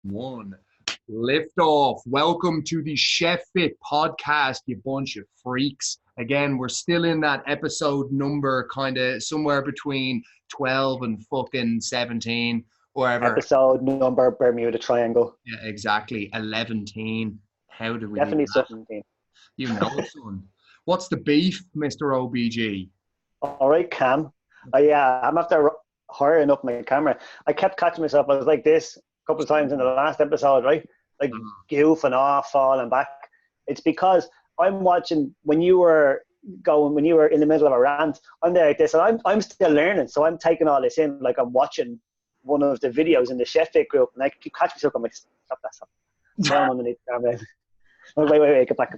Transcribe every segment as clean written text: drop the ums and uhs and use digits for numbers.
One. Lift off. Welcome to the Chef Fit podcast, you bunch of freaks. Again, we're still in that episode number, kind of somewhere between 12 and fucking 17, wherever. Episode number Bermuda Triangle. Yeah, exactly. 11. How do we Definitely do that? 17. You know it, son. What's the beef, Mr. OBG? All right, Cam. I'm after hiring up my camera. I kept catching myself. I was like this a couple of times in the last episode, right? Like goofing off, falling back. It's because I'm watching when you were in the middle of a rant. I'm there like this, and I'm still learning. So I'm taking all this in, like I'm watching one of the videos in the Chef Fit group, and I keep catching myself. I'm like, stop. Down underneath the camera. Wait, get back.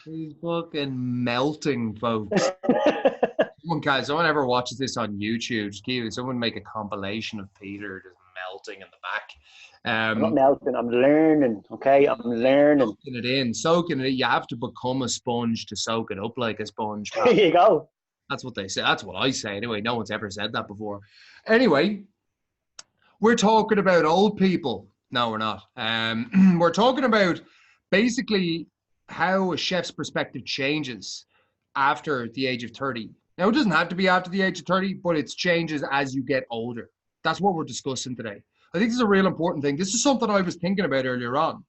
He's fucking melting, folks. Someone ever watches this on YouTube, just someone make a compilation of Peter just melting in the back. I'm not melting, I'm learning, okay? I'm learning. Soaking it in. You have to become a sponge to soak it up like a sponge. There you go. That's what they say. That's what I say anyway. No one's ever said that before. Anyway, we're talking about old people. No, we're not. We're talking about basically how a chef's perspective changes after the age of 30. Now, it doesn't have to be after the age of 30, but it changes as you get older. That's what we're discussing today. I think this is a real important thing. This is something I was thinking about earlier on.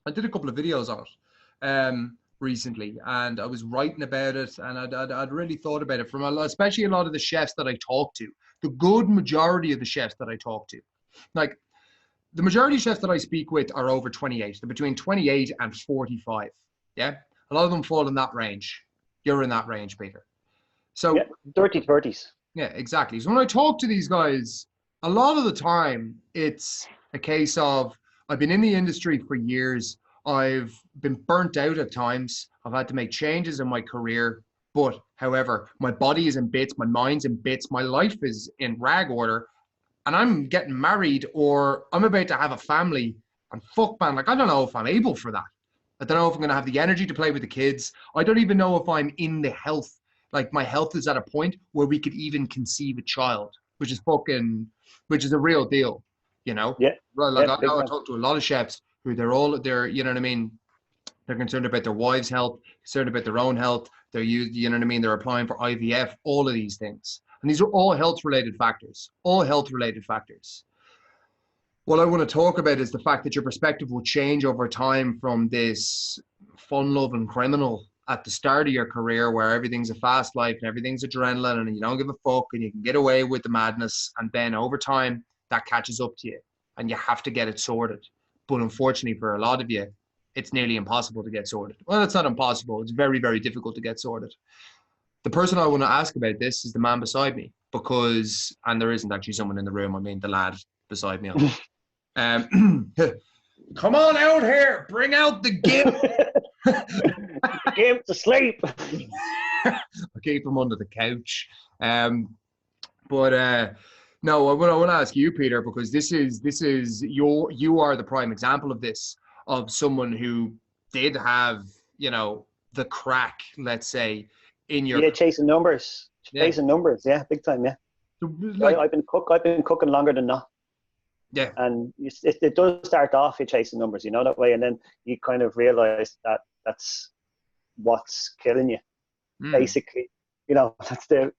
I did a couple of videos on it recently, and I was writing about it, and I'd really thought about it from especially a lot of the chefs that I talk to, the good majority of the chefs that I talk to. Like, the majority of chefs that I speak with are over 28. They're between 28 and 45. Yeah? A lot of them fall in that range. You're in that range, Peter. So, yeah, 30s. Yeah, exactly. So when I talk to these guys, a lot of the time it's a case of I've been in the industry for years. I've been burnt out at times. I've had to make changes in my career. But however, my body is in bits, my mind's in bits, my life is in rag order, and I'm getting married or I'm about to have a family. And fuck, man, like I don't know if I'm able for that. I don't know if I'm going to have the energy to play with the kids. I don't even know if I'm in the health. Like my health is at a point where we could even conceive a child, which is a real deal, you know? Yeah. Like I talk to a lot of chefs who they're, you know what I mean? They're concerned about their wives' health, concerned about their own health. You know what I mean? They're applying for IVF, all of these things. And these are all health-related factors, What I want to talk about is the fact that your perspective will change over time from this fun-loving criminal at the start of your career where everything's a fast life and everything's adrenaline and you don't give a fuck and you can get away with the madness, and then over time that catches up to you and you have to get it sorted. But unfortunately for a lot of you, it's nearly impossible to get sorted. Well, it's not impossible. It's very, very difficult to get sorted. The person I want to ask about this is the man beside me and there isn't actually someone in the room. I mean, the lad beside me. Come on out here, bring out the gimp. Gimp to sleep. I keep him under the couch. No, I want to ask you, Peter, because this is you are the prime example of this, of someone who did have, you know, the crack, let's say, in your chasing numbers, big time, yeah. So, like, I've been cooking longer than that. Yeah, and it does start off you chasing numbers, you know, that way, and then you kind of realize that that's what's killing you, basically. You know, that's the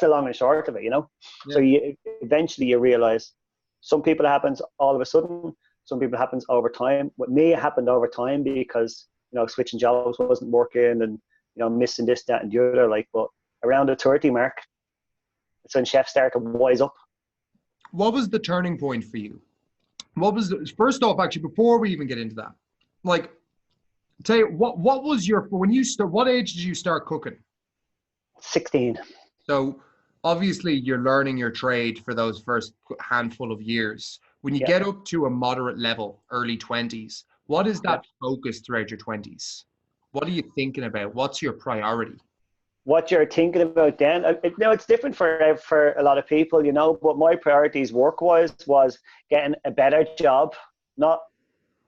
long and short of it, you know. Yeah. So you eventually realize some people it happens all of a sudden, some people it happens over time. With me, it happened over time because, you know, switching jobs wasn't working and, you know, missing this, that, and the other. Like, but around the 30 mark, it's when chefs start to wise up. What was the turning point for you? First off, actually, before we even get into that, like, tell you what was what age did you start cooking? 16. So obviously you're learning your trade for those first handful of years. When you get up to a moderate level, early 20s, what is that focus throughout your 20s? What are you thinking about? What's your priority? What you're thinking about then, it's different for a lot of people, you know, but my priorities work-wise was getting a better job, not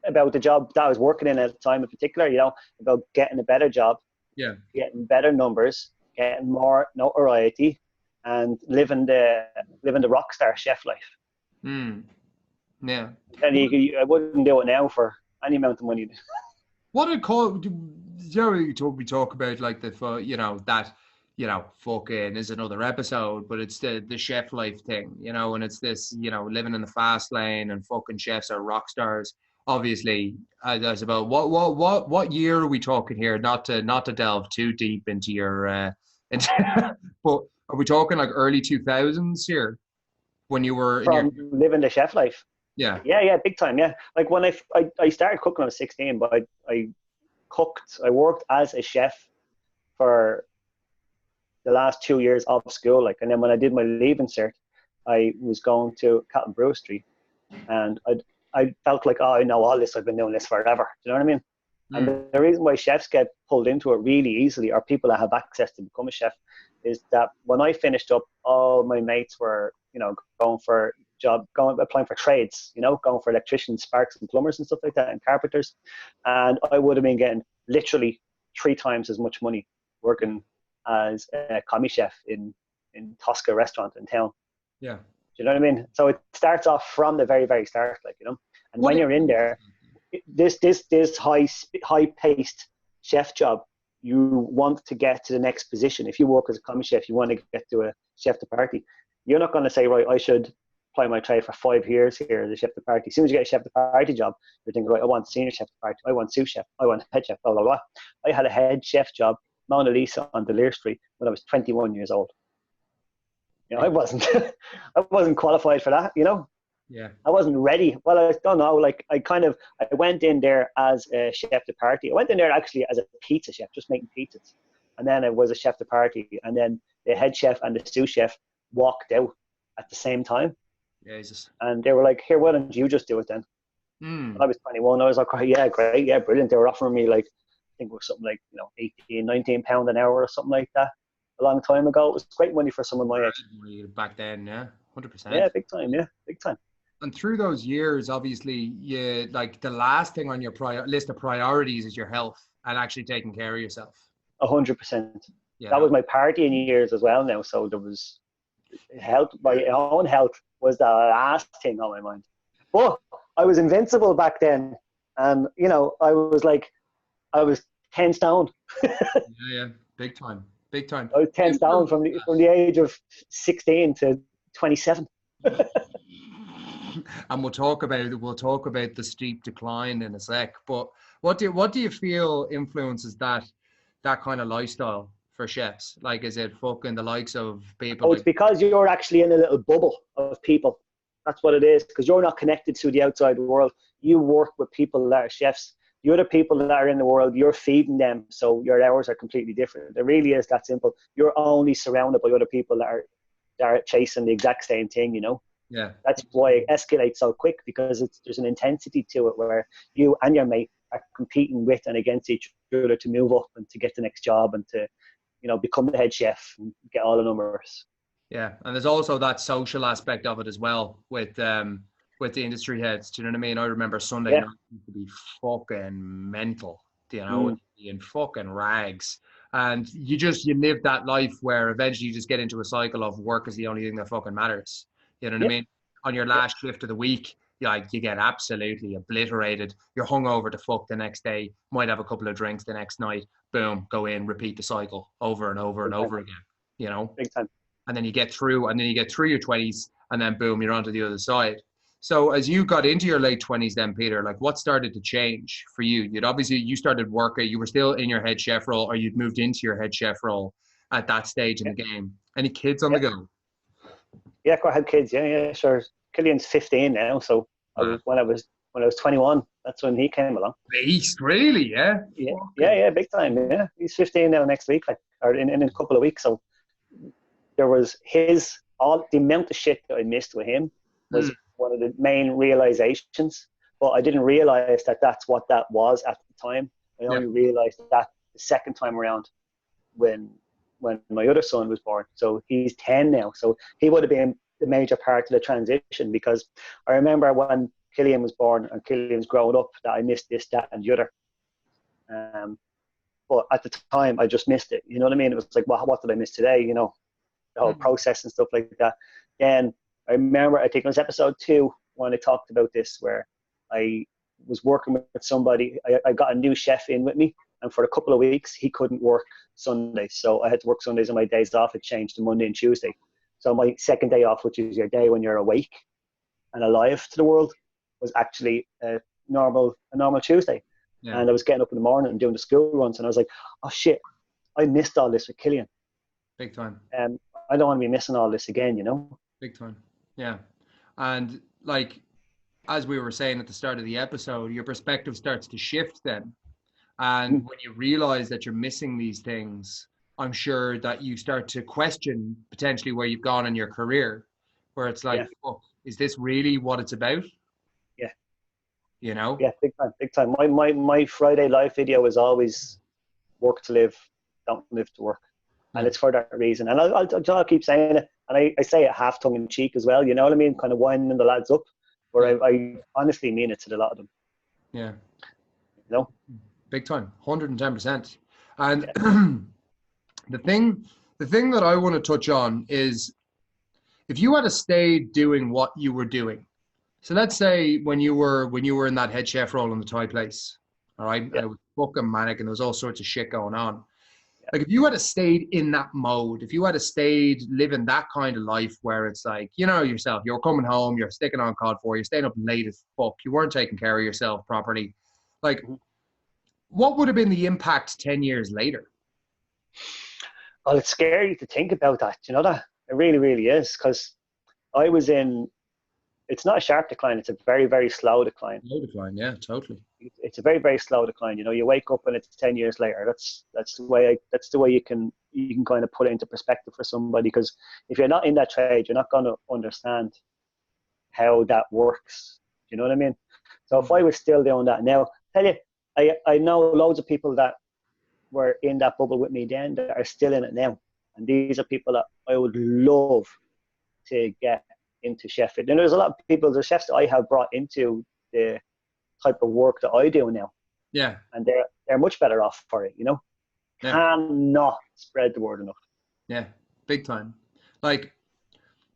about the job that I was working in at the time in particular, you know, about getting a better job, getting better numbers, getting more notoriety, and living the rock star chef life. Yeah. And I wouldn't do it now for any amount of money. What it called? Jerry told me talk about like that fucking is another episode, but it's the chef life thing, and it's this living in the fast lane and fucking chefs are rock stars. Obviously, that's about what year are we talking here? Not to delve too deep into your but are we talking like early 2000s here when you were in your From living the chef life. yeah Yeah, big time. Yeah, like when I started cooking when I was 16, but I worked as a chef for the last 2 years of school, like, and then when I did my leaving cert, I was going to Cattle Brewery, and I felt like, oh, I know all this, I've been doing this forever. Do you know what I mean? And the reason why chefs get pulled into it really easily, or people that have access to become a chef, is that when I finished up, all my mates were, going for applying for trades, going for electricians, sparks and plumbers and stuff like that, and carpenters. And I would have been getting literally 3 times as much money working as a commis chef in Tosca restaurant in town. yeah Do you know what I mean? So it starts off from the very, very start, like, and when you're in there, this high paced chef job, you want to get to the next position. If you work as a commis chef, you want to get to a chef de partie. You're not going to say, right, I should apply my trade for 5 years here as a chef de partie. As soon as you get a chef de partie job, you're thinking, right, I want senior chef de partie, I want sous chef, I want head chef, blah, blah, blah. I had a head chef job, Mona Lisa on Delir Street, when I was 21 years old. I wasn't I wasn't qualified for that, yeah I wasn't ready. Well, I don't know, like I went in there as a chef de partie. I went in there actually as a pizza chef, just making pizzas. And then I was a chef de partie, and then the head chef and the sous chef walked out at the same time. Jesus. And they were like, here, why don't you just do it then? When I was 21, I was like, oh, yeah, great, yeah, brilliant. They were offering me like, I think it was something like, 18, 19 pound an hour or something like that a long time ago. It was great money for someone my age. Back then, yeah, 100%. Yeah, big time, big time. And through those years, obviously, like the last thing on your list of priorities is your health and actually taking care of yourself. 100%. That was my partying years as well now. So there was health, my own health was the last thing on my mind. But I was invincible back then. And, I was 10 stone. yeah, big time. Big time. I was 10 stone from the age of 16 to 27. And we'll talk about the steep decline in a sec. But what do you feel influences that kind of lifestyle for chefs? Like, is it fucking the likes of people? It's because you're actually in a little bubble of people. That's what it is, because you're not connected to the outside world. You work with people that are chefs. The other people that are in the world, you're feeding them, so your hours are completely different. It really is that simple. You're only surrounded by other people that are chasing the exact same thing, Yeah. That's why it escalates so quick, because there's an intensity to it where you and your mate are competing with and against each other to move up and to get the next job and to, become the head chef and get all the numbers. Yeah, and there's also that social aspect of it as well with the industry heads. Do you know what I mean? I remember Sunday night to be fucking mental, in fucking rags. And you live that life where eventually you just get into a cycle of work is the only thing that fucking matters. You know what I mean? On your last shift of the week, you get absolutely obliterated. You're hungover to fuck the next day, might have a couple of drinks the next night, boom, go in, repeat the cycle over and over and over again, Big time. And then you get through your 20s, and then boom, you're onto the other side. So as you got into your late 20s then, Peter, like what started to change for you? You started working, you were still in your head chef role, or you'd moved into your head chef role at that stage in the game. Any kids on the go? Yeah, I had kids. Yeah, sure. Killian's 15 now, so when I was 21, that's when he came along. Beast, really? Yeah. Yeah, big time. Yeah, he's 15 now next week, or in a couple of weeks. So there was the amount of shit that I missed with him was one of the main realizations. But I didn't realize that that's what that was at the time. I only realized that the second time around when my other son was born. So he's 10 now. So he would have been the major part of the transition, because I remember when Killian was born and Killian's growing up that I missed this, that and the other. But at the time I just missed it. You know what I mean? It was like, what did I miss today? The whole process and stuff like that. Then I remember, I think it was episode 2 when I talked about this, where I was working with somebody. I got a new chef in with me, and for a couple of weeks he couldn't work Sundays, so I had to work Sundays, and my days off had changed to Monday and Tuesday. So my second day off, which is your day when you're awake and alive to the world, was actually a normal Tuesday. Yeah. And I was getting up in the morning and doing the school runs, and I was like, oh shit, I missed all this with Killian. Big time. I don't want to be missing all this again, you know? Big time. Yeah. And like, as we were saying at the start of the episode, your perspective starts to shift then. And when you realize that you're missing these things, I'm sure that you start to question potentially where you've gone in your career, where it's like, oh, is this really what it's about? Yeah. You know? Yeah, big time. My Friday live video is always work to live, don't live to work. And it's for that reason. And I'll keep saying it. And I say it half tongue in cheek as well, you know what I mean? Kind of winding the lads up. Where I honestly mean it to a lot of them. Yeah. You know? Big time. 110%. And the thing that I want to touch on is, if you had stayed doing what you were doing. So let's say when you were in that head chef role in the Thai place, all right? Yeah. It was fucking manic and there was all sorts of shit going on. Like, if you had stayed in that mode, if you had stayed living that kind of life where it's like, you know yourself, you're coming home, you're sticking on COD 4, you're staying up late as fuck, you weren't taking care of yourself properly. Like, what would have been the impact 10 years later? Well, it's scary to think about that. You know that? It really, really is. Because I was in, it's not a sharp decline, it's a very, very slow decline. Slow decline, yeah, totally. It's a very, very slow decline. You know, you wake up and it's 10 years later. That's the way you can kind of put it into perspective for somebody. Because if you're not in that trade, you're not going to understand how that works. You know what I mean? So if I was still doing that now, tell you, I know loads of people that were in that bubble with me then that are still in it now. And these are people that I would love to get into chefing. And there's a lot of people, the chefs that I have brought into the type of work that I do now. Yeah. And they're much better off for it, you know? Yeah. Cannot spread the word enough. Yeah, big time. Like,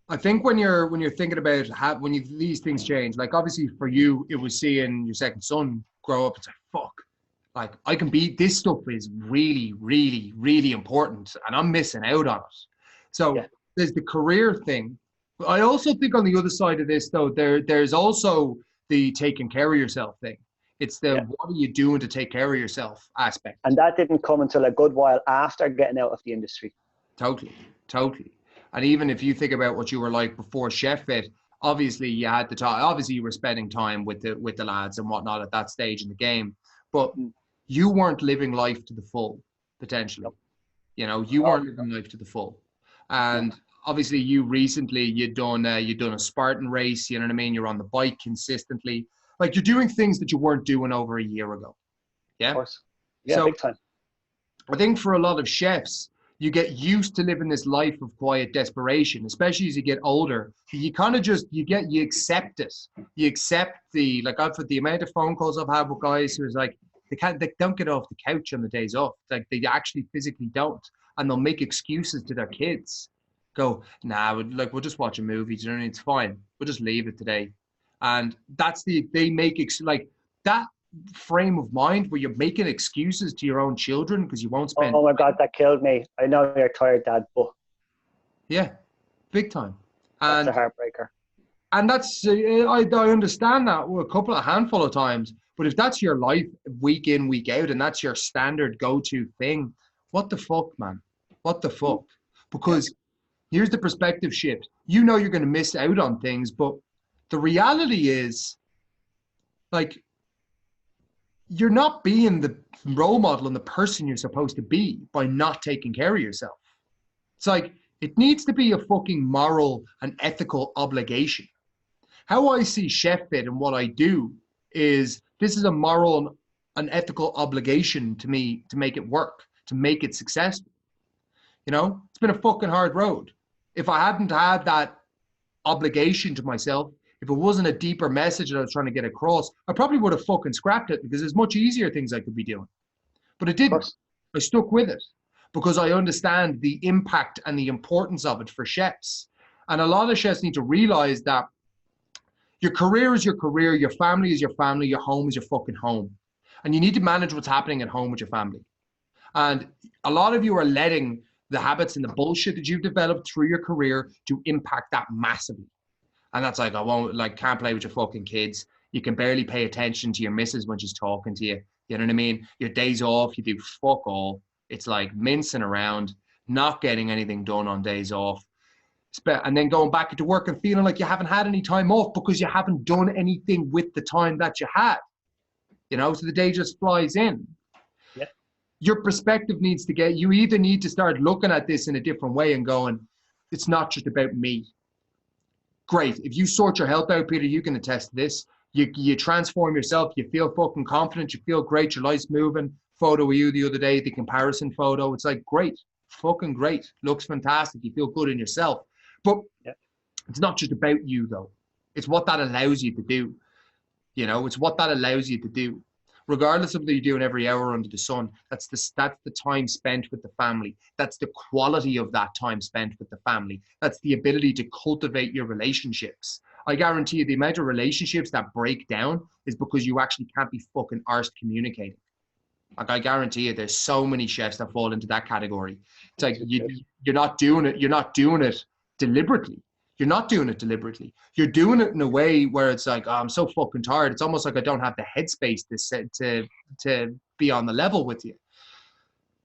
I think when you're thinking about these things change, like obviously for you, it was seeing your second son grow up. It's like, fuck, like I can be, this stuff is really, really, really important and I'm missing out on it. So there's the career thing. I also think on the other side of this though, there's also the taking care of yourself thing. It's the what are you doing to take care of yourself aspect. And that didn't come until a good while after getting out of the industry. Totally. And even if you think about what you were like before Chef Fit, obviously you had the time. Obviously you were spending time with the lads and whatnot at that stage in the game, but you weren't living life to the full potentially. Nope. You know, you weren't living life to the full. And obviously you recently you'd done a Spartan race. You know what I mean? You're on the bike consistently. Like you're doing things that you weren't doing over a year ago. Yeah. Of course. Yeah, so, big time. I think for a lot of chefs, you get used to living this life of quiet desperation, especially as you get older. You kind of you accept it. You accept I've had the amount of phone calls I've had with guys who's like, they don't get off the couch on the days off. Like they actually physically don't. And they'll make excuses to their kids. Go, nah, we'll just watch a movie. You know, it's fine. We'll just leave it today. And they make that frame of mind where you're making excuses to your own children because you won't spend. Oh my God, that killed me. I know you're tired, Dad, but yeah, big time. And that's a heartbreaker. And that's I understand that a handful of times. But if that's your life week in, week out, and that's your standard go-to thing, what the fuck, man? What the fuck? Because here's the perspective shift. You know you're going to miss out on things, but the reality is, like, you're not being the role model and the person you're supposed to be by not taking care of yourself. It's like, it needs to be a fucking moral and ethical obligation. How I see Chef Fit and what I do is this is a moral and ethical obligation to me to make it work, to make it successful. You know, it's been a fucking hard road. If I hadn't had that obligation to myself, if it wasn't a deeper message that I was trying to get across, I probably would have fucking scrapped it because there's much easier things I could be doing. But it didn't. I stuck with it because I understand the impact and the importance of it for chefs. And a lot of chefs need to realize that Your career is your career. Your family is your family. Your home is your fucking home. And you need to manage what's happening at home with your family. And a lot of you are letting the habits and the bullshit that you've developed through your career to impact that massively. And that's like, I won't, like, can't play with your fucking kids. You can barely pay attention to your missus when she's talking to you. You know what I mean? Your days off, you do fuck all. It's like mincing around, not getting anything done on days off. And then going back into work and feeling like you haven't had any time off because you haven't done anything with the time that you had. You know, so the day just flies in. Yeah. Your perspective needs to get, you either need to start looking at this in a different way and going, it's not just about me. Great. If you sort your health out, Peter, you can attest to this. You transform yourself. You feel fucking confident. You feel great. Your life's moving. Photo of you the other day, the comparison photo. It's like, great. Fucking great. Looks fantastic. You feel good in yourself. But it's not just about you, though. It's what that allows you to do. You know, it's what that allows you to do. Regardless of what you're doing every hour under the sun, that's the time spent with the family. That's the quality of that time spent with the family. That's the ability to cultivate your relationships. I guarantee you the amount of relationships that break down is because you actually can't be fucking arsed communicating. Like, I guarantee you there's so many chefs that fall into that category. It's like you're not doing it. You're not doing it deliberately. You're not doing it deliberately. You're doing it in a way where it's like, oh, I'm so fucking tired. It's almost like I don't have the headspace to be on the level with you.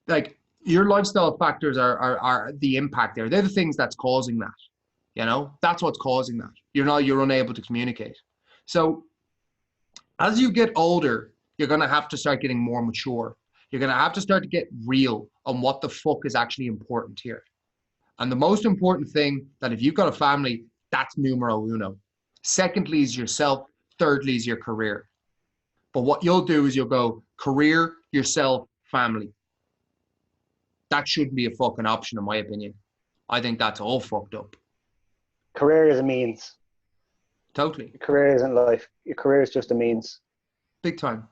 Like, your lifestyle factors are the impact there. They're the things that's causing that. You know, that's what's causing that. You're unable to communicate. So as you get older, you're going to have to start getting more mature. You're going to have to start to get real on what the fuck is actually important here. And the most important thing, that if you've got a family, that's numero uno. Secondly is yourself. Thirdly is your career. But what you'll do is you'll go career, yourself, family. That shouldn't be a fucking option, in my opinion. I think that's all fucked up. Career is a means. Totally. Your career isn't life. Your career is just a means. Big time.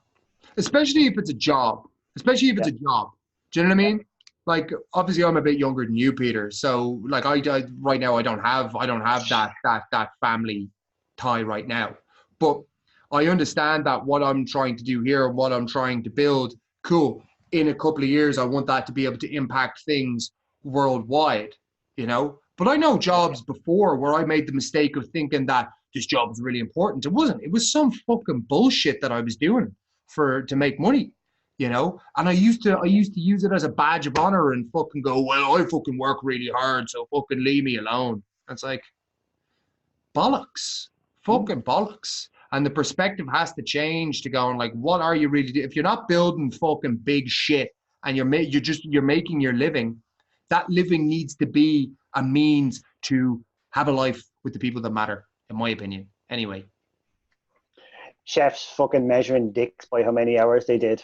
Especially if it's a job. Especially if it's a job. Do you know what I mean? Like, obviously I'm a bit younger than you, Peter. So like I right now I don't have that family tie right now. But I understand that what I'm trying to do here and what I'm trying to build, cool. In a couple of years, I want that to be able to impact things worldwide, you know? But I know jobs before where I made the mistake of thinking that this job was really important. It wasn't. It was some fucking bullshit that I was doing to make money. You know, and I used to use it as a badge of honor and fucking go, well, I fucking work really hard, so fucking leave me alone. And it's like, bollocks, fucking bollocks. And the perspective has to change to going like, what are you really doing? If you're not building fucking big shit and you're making your living, that living needs to be a means to have a life with the people that matter, in my opinion. Anyway. Chefs fucking measuring dicks by how many hours they did.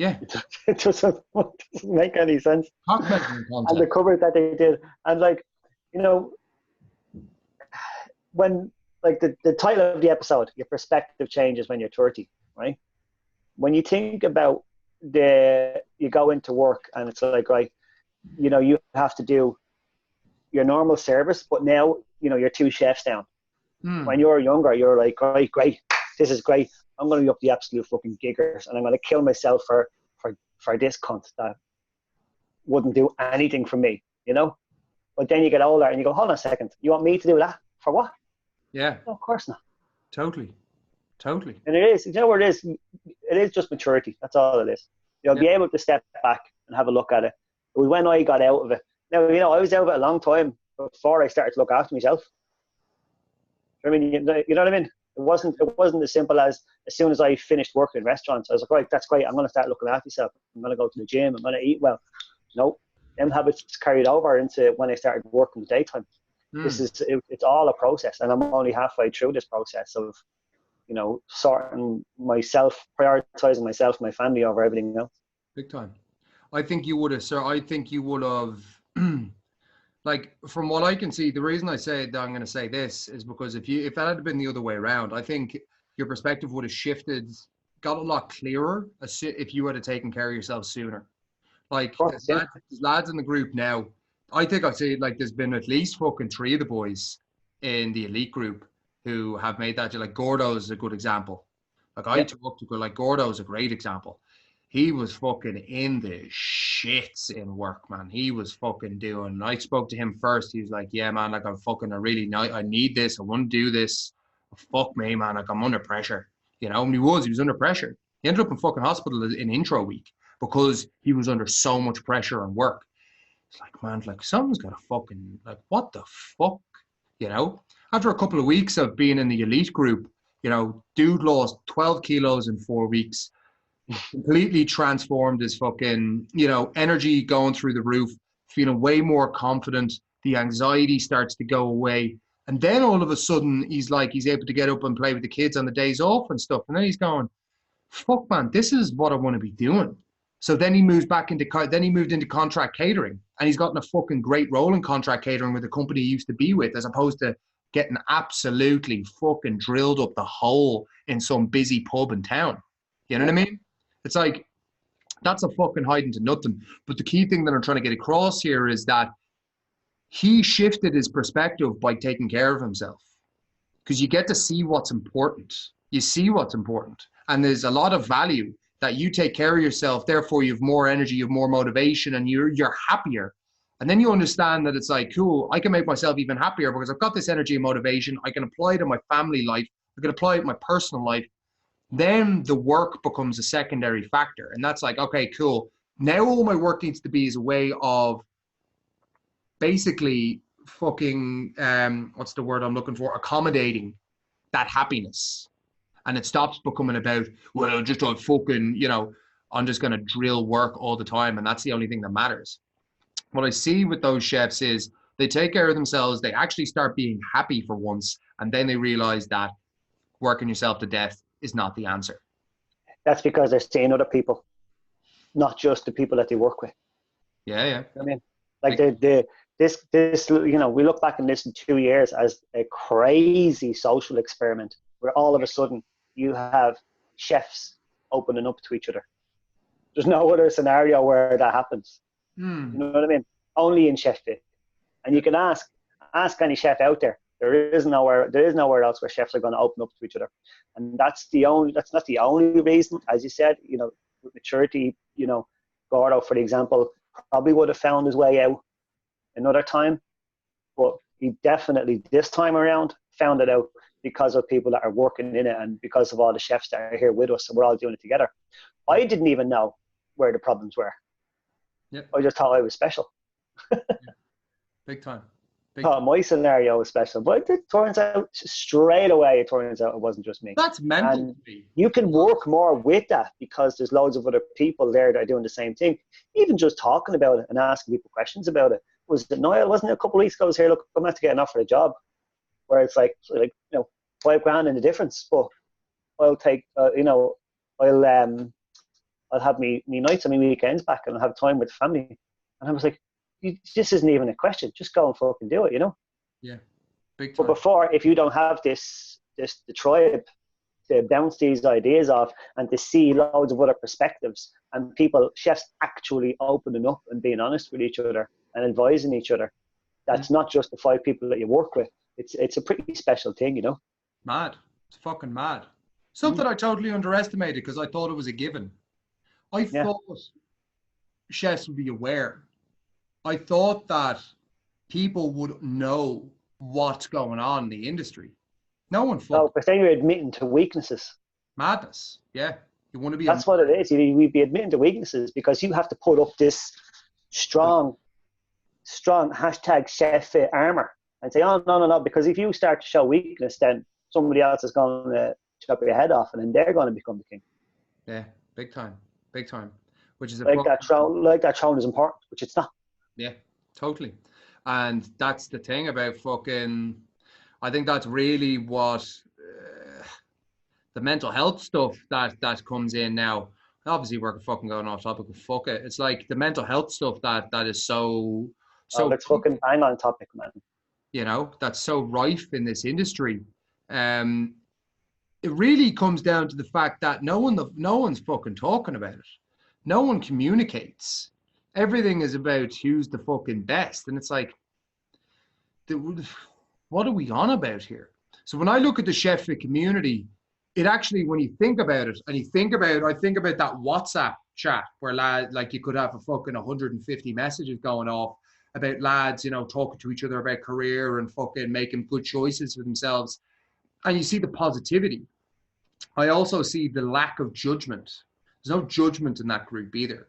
Yeah, it doesn't make any sense. Talk about and the covers that they did, and like, you know, when like the title of the episode, your perspective changes when you're 30, right? When you think about you go into work and it's like, right, you know, you have to do your normal service, but now, you know, you're 2 chefs down. When you're younger, you're like, right, great, this is great. I'm going to be up the absolute fucking giggers and I'm going to kill myself for this cunt that wouldn't do anything for me, you know? But then you get older and you go, hold on a second, you want me to do that? For what? Yeah. No, of course not. Totally. And it is, you know what it is? It is just maturity. That's all it is. You'll be able to step back and have a look at it. It was when I got out of it. Now, you know, I was out of it a long time before I started to look after myself. I mean, you know what I mean? It wasn't as simple as soon as I finished working in restaurants, I was like, right, that's great. I'm going to start looking after myself. I'm going to go to the gym. I'm going to eat well. No, them habits carried over into when I started working the daytime. It's all a process, and I'm only halfway through this process of, you know, sorting myself, prioritizing myself, my family over everything else. Big time. I think you would have, sir. I think you would have. Like, from what I can see, the reason I say that I'm going to say this is because if that had been the other way around, I think your perspective would have shifted, got a lot clearer if you would have taken care of yourself sooner. Like, there's lads in the group now. I think I'd say, like, there's been at least fucking 3 of the boys in the elite group who have made that. Like Gordo is a good example. Like I talked to, like Gordo is a great example. He was fucking in the shits in work, man. He was fucking doing. I spoke to him first. He was like, "Yeah, man. Like I need this. I want to do this. Fuck me, man. Like I'm under pressure." You know, and he was under pressure. He ended up in fucking hospital in intro week because he was under so much pressure on work. It's like, man, like someone's got to fucking, like, what the fuck? You know, after a couple of weeks of being in the elite group, you know, dude lost 12 kilos in 4 weeks, completely transformed his fucking, you know, energy going through the roof, feeling way more confident. The anxiety starts to go away. And then all of a sudden, he's able to get up and play with the kids on the days off and stuff. And then he's going, fuck, man, this is what I want to be doing. So then he moved into contract catering, and he's gotten a fucking great role in contract catering with the company he used to be with, as opposed to getting absolutely fucking drilled up the hole in some busy pub in town. You know what I mean? It's like, that's a fucking hiding to nothing. But the key thing that I'm trying to get across here is that he shifted his perspective by taking care of himself, because you get to see what's important. You see what's important. And there's a lot of value that you take care of yourself. Therefore, you have more energy, you have more motivation, and you're happier. And then you understand that it's like, cool, I can make myself even happier because I've got this energy and motivation. I can apply it in my family life. I can apply it in my personal life. Then the work becomes a secondary factor. And that's like, okay, cool. Now all my work needs to be is a way of basically fucking, what's the word I'm looking for? Accommodating that happiness. And it stops becoming about, well, just on fucking, you know, I'm just going to drill work all the time. And that's the only thing that matters. What I see with those chefs is they take care of themselves. They actually start being happy for once. And then they realize that working yourself to death is not the answer. That's because they're seeing other people, not just the people that they work with. Yeah, yeah. I mean, like this, you know, we look back on this in 2 years as a crazy social experiment where all of a sudden you have chefs opening up to each other. There's no other scenario where that happens. You know what I mean? Only in Chef Fit. And you can ask any chef out there. There is nowhere else where chefs are going to open up to each other. And that's not the only reason. As you said, you know, with maturity, you know, Gordo, for example, probably would have found his way out another time. But he definitely, this time around, found it out because of people that are working in it and because of all the chefs that are here with us, and we're all doing it together. I didn't even know where the problems were. Yep. I just thought I was special. Yeah. Big time. My scenario was special, but it turns out straight away, it wasn't just me. That's mental. And you can work more with that because there's loads of other people there that are doing the same thing. Even just talking about it and asking people questions about it. Was it Niall? Wasn't it a couple of weeks ago? I was here, look, I'm going to have to get an offer a job. Where it's like, you know, $5,000 in the difference, but I'll take, you know, I'll have me nights and me weekends back, and I'll have time with family. And I was like, this isn't even a question. Just go and fucking do it, you know? Yeah, big time. But before, if you don't have the tribe to bounce these ideas off and to see loads of other perspectives and chefs actually opening up and being honest with each other and advising each other, that's not just the 5 people that you work with. It's a pretty special thing, you know? Mad. It's fucking mad. Something I totally underestimated because I thought it was a given. I thought chefs would be aware. I thought that people would know what's going on in the industry. No one fucking. No, but then you're admitting to weaknesses. Madness. Yeah. You want to be. That's what it is. We'd be admitting to weaknesses because you have to put up this strong hashtag chef fit armor and say, oh, no, because if you start to show weakness, then somebody else is going to chop your head off and then they're going to become the king. Yeah, big time. Which is that throne is important, which it's not. Yeah, totally. And that's the thing about fucking, I think that's really what the mental health stuff that comes in now. Obviously, we're fucking going off topic, but fuck it. It's like the mental health stuff that is so. It's fucking bang on topic, man. You know, that's so rife in this industry. It really comes down to the fact that no one's fucking talking about it. No one communicates. Everything is about who's the fucking best. And it's like, what are we on about here? So when I look at the chef community, it actually, when you think about it, and I think about that WhatsApp chat where like you could have a fucking 150 messages going off about lads, you know, talking to each other about career and fucking making good choices for themselves. And you see the positivity. I also see the lack of judgment. There's no judgment in that group either.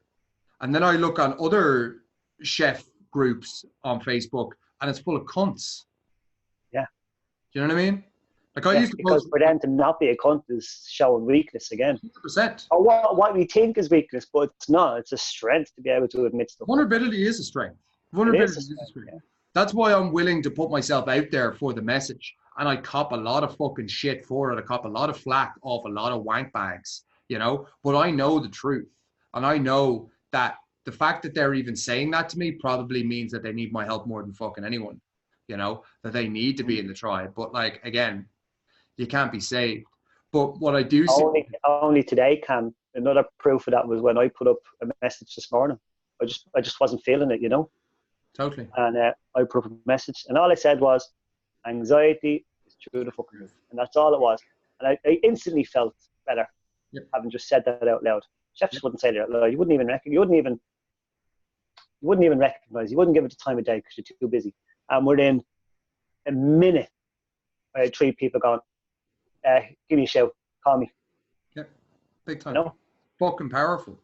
And then I look on other chef groups on Facebook and it's full of cunts. Yeah. Do you know what I mean? Like I used to because for them to not be a cunt is showing weakness again. 100%. Or what we think is weakness, but it's not. It's a strength to be able to admit stuff. Vulnerability is a strength. Vulnerability is a strength. Yeah. That's why I'm willing to put myself out there for the message. And I cop a lot of fucking shit for it. I cop a lot of flack off a lot of wank bags, you know? But I know the truth. And I know that the fact that they're even saying that to me probably means that they need my help more than fucking anyone, you know? That they need to be in the tribe. But like, again, you can't be saved. But what I do see... Only today, Cam, another proof of that was when I put up a message this morning. I just wasn't feeling it, you know? Totally. And I put up a message. And all I said was, anxiety is through the fucking roof. And that's all it was. And I instantly felt better having just said that out loud. Chefs just wouldn't say that out loud. You wouldn't even recognize, you wouldn't give it the time of day because you're too busy. And within a minute, I had 3 people going, give me a shout, call me. Yeah, big time. You know? Fucking powerful.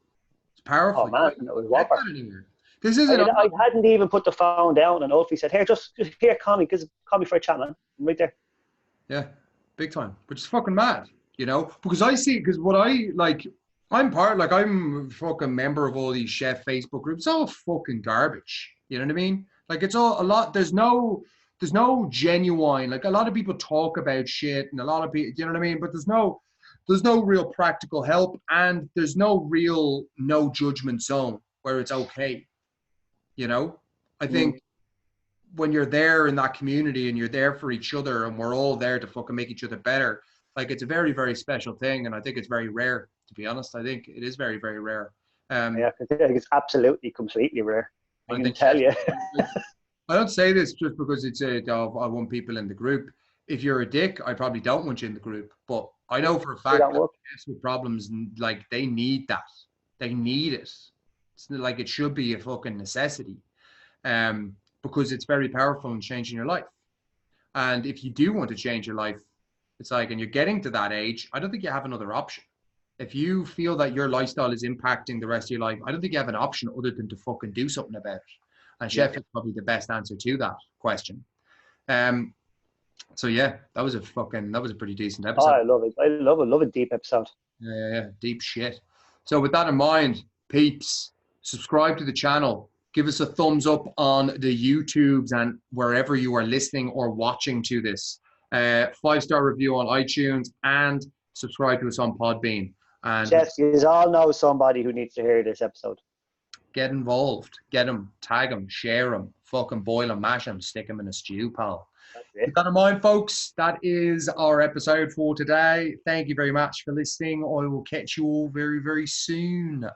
It's powerful. Oh man, it was whopper. This isn't. I hadn't even put the phone down, and Opie said, "Here, just here, call me for a chat, man." I'm right there. Yeah, big time. Which is fucking mad, you know? Because what I like, I'm a fucking member of all these chef Facebook groups. It's all fucking garbage. You know what I mean? Like it's all a lot. There's no genuine. Like a lot of people talk about shit, and a lot of people, you know what I mean? But there's no real practical help, and there's no real no judgment zone where it's okay. You know, I think when you're there in that community and you're there for each other and we're all there to fucking make each other better, like it's a very, very special thing. And I think it's very rare, to be honest. I think it is very, very rare. Yeah, I think it's absolutely, completely rare. I can tell you. I don't say this just because it's I want people in the group. If you're a dick, I probably don't want you in the group. But I know for a fact that guys with problems, like they need that. They need it. It's like it should be a fucking necessity, because it's very powerful in changing your life. And if you do want to change your life, it's like, and you're getting to that age, I don't think you have another option. If you feel that your lifestyle is impacting the rest of your life, I don't think you have an option other than to fucking do something about it. And chef is probably the best answer to that question. So yeah, that was a pretty decent episode. Oh, I love it. I love a deep episode. Yeah, deep shit. So with that in mind, peeps, subscribe to the channel. Give us a thumbs up on the YouTubes and wherever you are listening or watching to this. 5-star review on iTunes and subscribe to us on Podbean. And Chef, you all know somebody who needs to hear this episode. Get involved. Get them. Tag them. Share them. Fucking boil them, mash them, stick them in a stew, pal. Keep that in mind, folks. That is our episode for today. Thank you very much for listening. I will catch you all very, very soon.